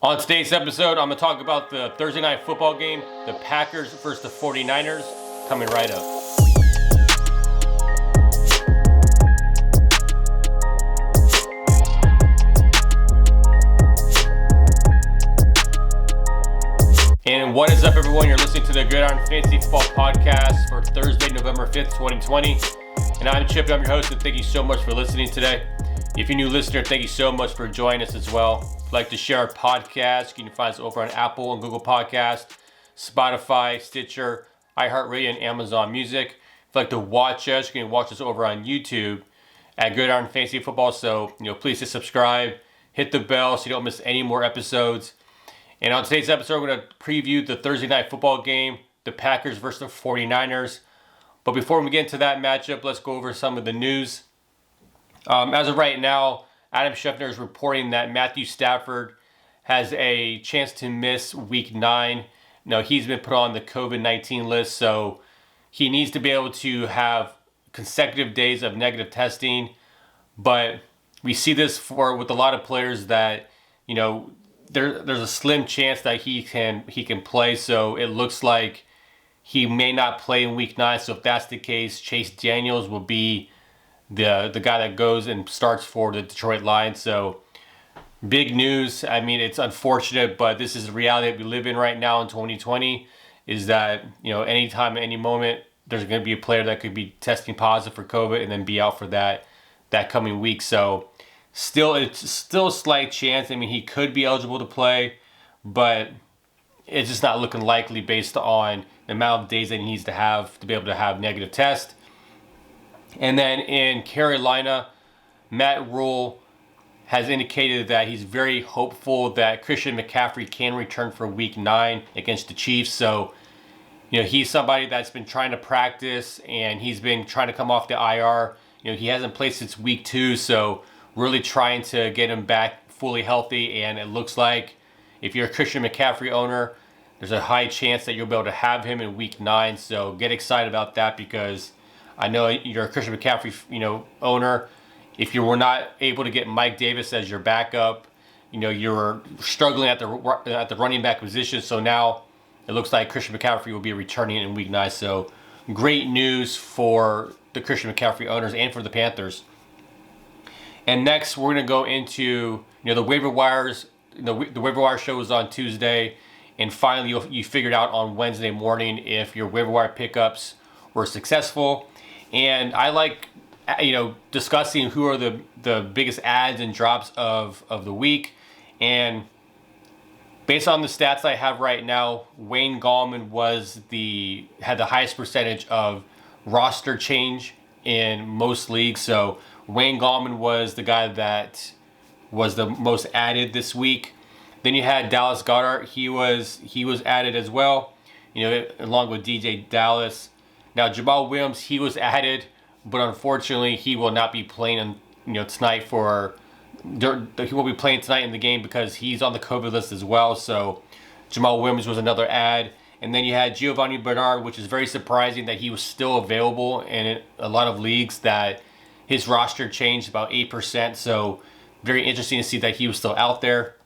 On today's episode, I'm going to talk about the Thursday night football game, the Packers versus the 49ers, coming right up. And what is up, everyone? You're listening to the Gridiron Fantasy Football podcast for Thursday, November 5th, 2020. And I'm Chip, I'm your host, and thank you so much for listening today. If you're a new listener, thank you so much for joining us as well. If you'd like to share our podcast, you can find us over on Apple and Google Podcasts, Spotify, Stitcher, iHeartRadio, and Amazon Music. If you'd like to watch us, you can watch us over on YouTube at Gridiron Fantasy Football. So, please hit subscribe, hit the bell so you don't miss any more episodes. And on today's episode, we're going to preview the Thursday night football game, the Packers versus the 49ers. But before we get into that matchup, let's go over some of the news. As of right now, Adam Schefter is reporting that Matthew Stafford has a chance to miss Week 9. Now, he's been put on the COVID-19 list, so he needs to be able to have consecutive days of negative testing. But we see this with a lot of players that, there's a slim chance that he can play. So it looks like he may not play in Week 9. So if that's the case, Chase Daniels will be the guy that goes and starts for the Detroit Lions. So big news. I mean, it's unfortunate, but this is the reality that we live in right now in 2020, is that, anytime, any moment, there's going to be a player that could be testing positive for COVID and then be out for that coming week. So it's still a slight chance. I mean, he could be eligible to play, but it's just not looking likely based on the amount of days that he needs to have to be able to have negative test. And then in Carolina, Matt Rule has indicated that he's very hopeful that Christian McCaffrey can return for Week 9 against the Chiefs. So, he's somebody that's been trying to practice, and he's been trying to come off the IR. He hasn't played since Week 2, so really trying to get him back fully healthy. And it looks like if you're a Christian McCaffrey owner, there's a high chance that you'll be able to have him in Week 9. So get excited about that, because I know you're a Christian McCaffrey, owner. If you were not able to get Mike Davis as your backup, you were struggling at the running back position. So now it looks like Christian McCaffrey will be returning in Week 9. So great news for the Christian McCaffrey owners and for the Panthers. And next, we're going to go into the waiver wires. The waiver wire show was on Tuesday, and finally you figured out on Wednesday morning if your waiver wire pickups were successful. And I like, discussing who are the biggest adds and drops of the week. And based on the stats I have right now, Wayne Gallman had the highest percentage of roster change in most leagues. So Wayne Gallman was the guy that was the most added this week. Then you had Dallas Goedert. He was added as well, along with DJ Dallas. Now, Jamal Williams, he was added, but unfortunately, he will not be playing, tonight he won't be playing tonight in the game because he's on the COVID list as well. So Jamal Williams was another add. And then you had Giovanni Bernard, which is very surprising that he was still available in a lot of leagues, that his roster changed about 8%. So very interesting to see that he was still out there.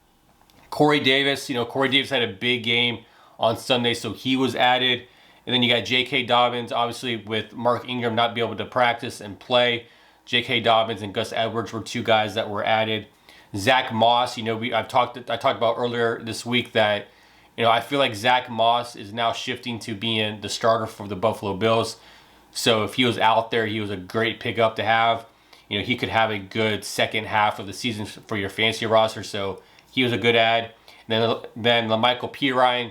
Corey Davis, Corey Davis had a big game on Sunday, so he was added. And then you got J.K. Dobbins, obviously with Mark Ingram not be able to practice and play. J.K. Dobbins and Gus Edwards were two guys that were added. Zach Moss, I talked about earlier this week that, I feel like Zach Moss is now shifting to being the starter for the Buffalo Bills. So if he was out there, he was a great pickup to have. He could have a good second half of the season for your fantasy roster. So he was a good add. Then LaMichael Pirine,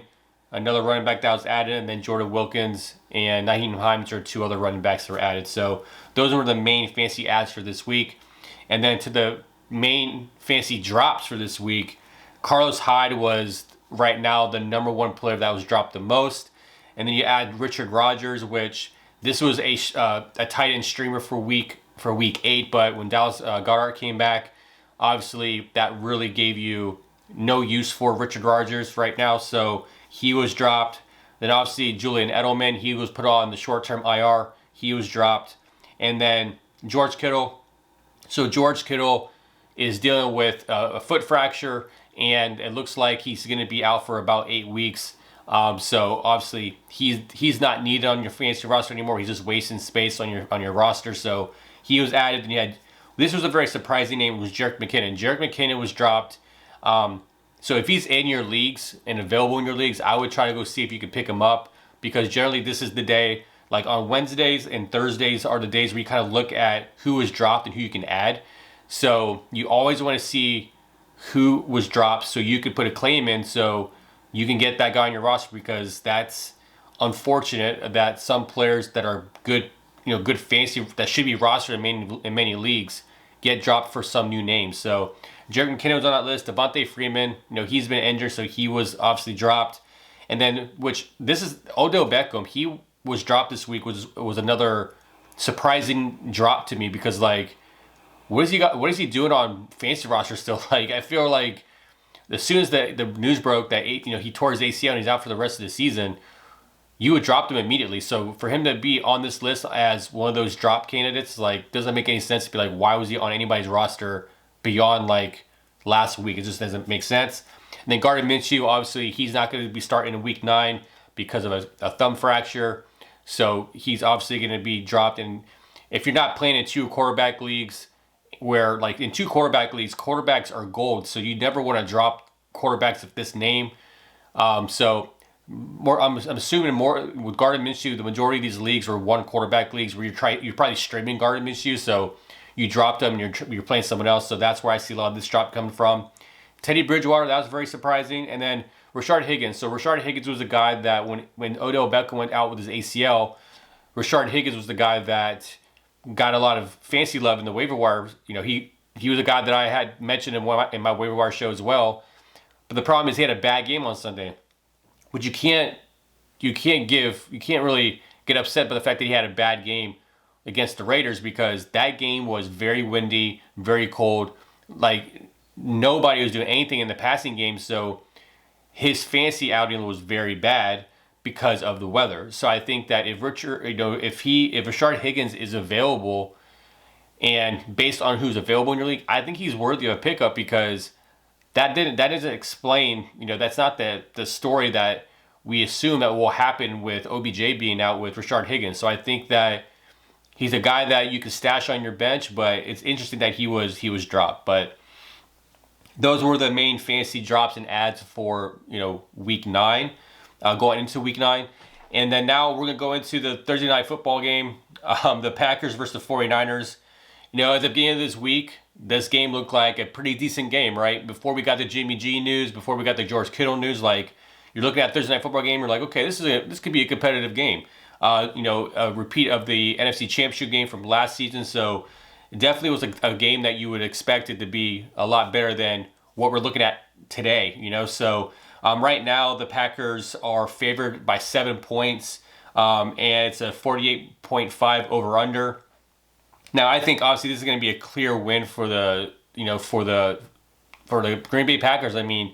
another running back that was added, and then Jordan Wilkins and Nyheim Hines are two other running backs that were added. So those were the main fantasy adds for this week. And then to the main fantasy drops for this week, Carlos Hyde was right now the number one player that was dropped the most. And then you add Richard Rodgers, which this was a tight end streamer for week 8, but when Dallas Goedert came back, obviously that really gave you no use for Richard Rodgers right now. So he was dropped. Then obviously Julian Edelman, he was put on the short-term IR. He was dropped. And then George Kittle. So George Kittle is dealing with a foot fracture, and it looks like he's going to be out for about 8 weeks. So obviously he's not needed on your fantasy roster anymore. He's just wasting space on your roster. So he was added, and you had, this was a very surprising name. It was Jerick McKinnon. Jerick McKinnon was dropped. So if he's in your leagues and available in your leagues, I would try to go see if you can pick him up, because generally this is the day, like on Wednesdays and Thursdays are the days where you kind of look at who was dropped and who you can add. So you always want to see who was dropped so you could put a claim in so you can get that guy on your roster, because that's unfortunate that some players that are good, good fantasy, that should be rostered in many leagues, get dropped for some new names. So Jerick McKinnon was on that list. Devontae Freeman, he's been injured, so he was obviously dropped. And then, this is Odell Beckham. He was dropped this week, was another surprising drop to me, because what is he doing on fantasy roster still? I feel like as soon as the news broke that he tore his ACL and he's out for the rest of the season, you would drop him immediately. So for him to be on this list as one of those drop candidates, doesn't make any sense to be why was he on anybody's roster beyond last week? It just doesn't make sense. And then Gardner Minshew, obviously he's not going to be starting in week 9 because of a thumb fracture. So he's obviously going to be dropped. And if you're not playing in 2 quarterback leagues, where in 2 quarterback leagues, quarterbacks are gold, so you never want to drop quarterbacks of this name. So I'm assuming more with Gardner Minshew, the majority of these leagues are 1 quarterback leagues where you're probably streaming Gardner Minshew, so you dropped him and you're playing someone else. So that's where I see a lot of this drop coming from. Teddy Bridgewater, that was very surprising. And then Rashard Higgins. So Rashard Higgins was a guy that when Odell Beckham went out with his ACL, Rashard Higgins was the guy that got a lot of fantasy love in the waiver wire. He was a guy that I had mentioned in my waiver wire show as well. But the problem is he had a bad game on Sunday, which you can't really get upset by the fact that he had a bad game against the Raiders, because that game was very windy, very cold. Nobody was doing anything in the passing game, so his fantasy outing was very bad because of the weather. So I think that if Rashard Higgins is available, and based on who's available in your league, I think he's worthy of a pickup, because that doesn't explain, that's not the story that we assume that will happen with OBJ being out with Rashard Higgins. So I think that he's a guy that you can stash on your bench, but it's interesting that he was dropped. But those were the main fantasy drops and adds for week 9, going into week 9. And then now we're going to go into the Thursday night football game, the Packers versus the 49ers. At the beginning of this week, this game looked like a pretty decent game, right? Before we got the Jimmy G news, before we got the George Kittle news, you're looking at Thursday night football game, you're like, okay, this could be a competitive game. A repeat of the NFC Championship game from last season. So it definitely was a game that you would expect it to be a lot better than what we're looking at today. So right now the Packers are favored by 7 points, and it's a 48.5 over under. Now I think obviously this is going to be a clear win for the Green Bay Packers. I mean,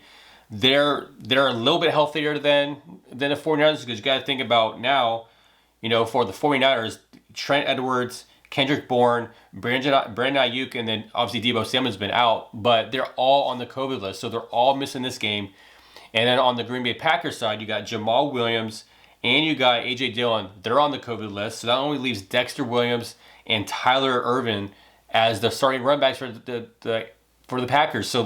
they're a little bit healthier than the 49ers, because you got to think about now, for the 49ers, Trent Edwards, Kendrick Bourne, Brandon Ayuk, and then obviously Deebo Samuel's been out, but they're all on the COVID list, so they're all missing this game. And then on the Green Bay Packers side, you got Jamal Williams and you got A.J. Dillon. They're on the COVID list, so that only leaves Dexter Williams and Tyler Ervin as the starting run backs for the Packers. So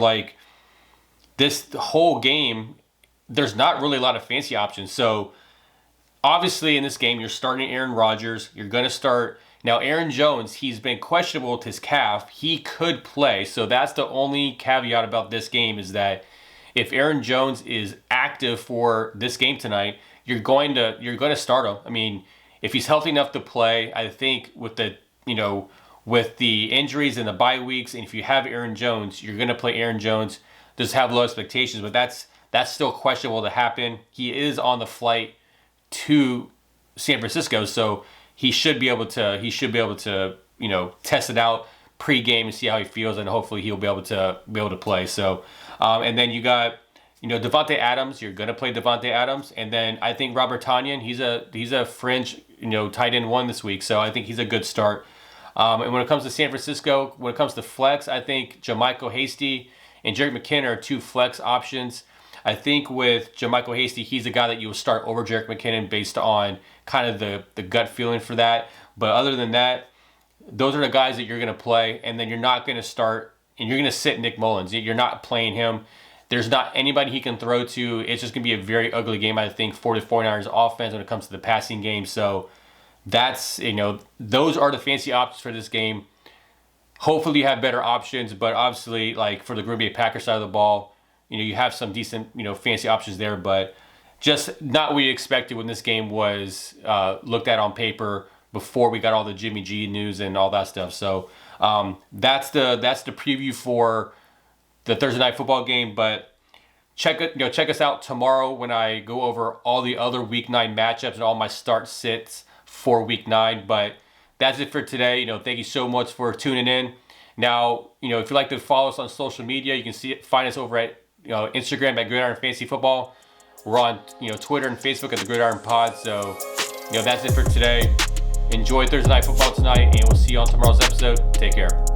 this whole game, there's not really a lot of fancy options. So obviously in this game, you're starting Aaron Rodgers. You're going to start. Now, Aaron Jones, he's been questionable with his calf. He could play. So that's the only caveat about this game, is that if Aaron Jones is active for this game tonight, you're going to start him. I mean, if he's healthy enough to play, I think with the injuries and the bye weeks, and if you have Aaron Jones, you're going to play Aaron Jones. Just have low expectations, but that's still questionable to happen. He is on the flight to San Francisco, so he should be able to test it out pre-game and see how he feels, and hopefully he'll be able to play. So and then you got Devontae Adams. You're going to play Devontae Adams, and then I think Robert Tonyan, he's a fringe tight end 1 this week, so I think he's a good start. And when it comes to San Francisco, when it comes to flex, I think Jermichael Hasty and Jerick McKinnon are 2 flex options. I think with JaMycal Hasty, he's the guy that you will start over Jerick McKinnon based on kind of the gut feeling for that. But other than that, those are the guys that you're going to play, and then you're not going to start, and you're going to sit Nick Mullins. You're not playing him. There's not anybody he can throw to. It's just going to be a very ugly game, I think, for the 49ers offense when it comes to the passing game. So that's, those are the fancy options for this game. Hopefully you have better options, but obviously, like for the Green Bay Packers side of the ball, you have some decent, fancy options there, but just not what we expected when this game was looked at on paper before we got all the Jimmy G news and all that stuff. So that's the preview for the Thursday night football game. But check us out tomorrow when I go over all the other Week 9 matchups and all my start sits for Week 9. But that's it for today. Thank you so much for tuning in. Now, if you'd like to follow us on social media, you can find us over at Instagram at Gridiron Fantasy Football. We're on Twitter and Facebook at the Gridiron Pod. So that's it for today. Enjoy Thursday night football tonight, and we'll see you on tomorrow's episode. Take care.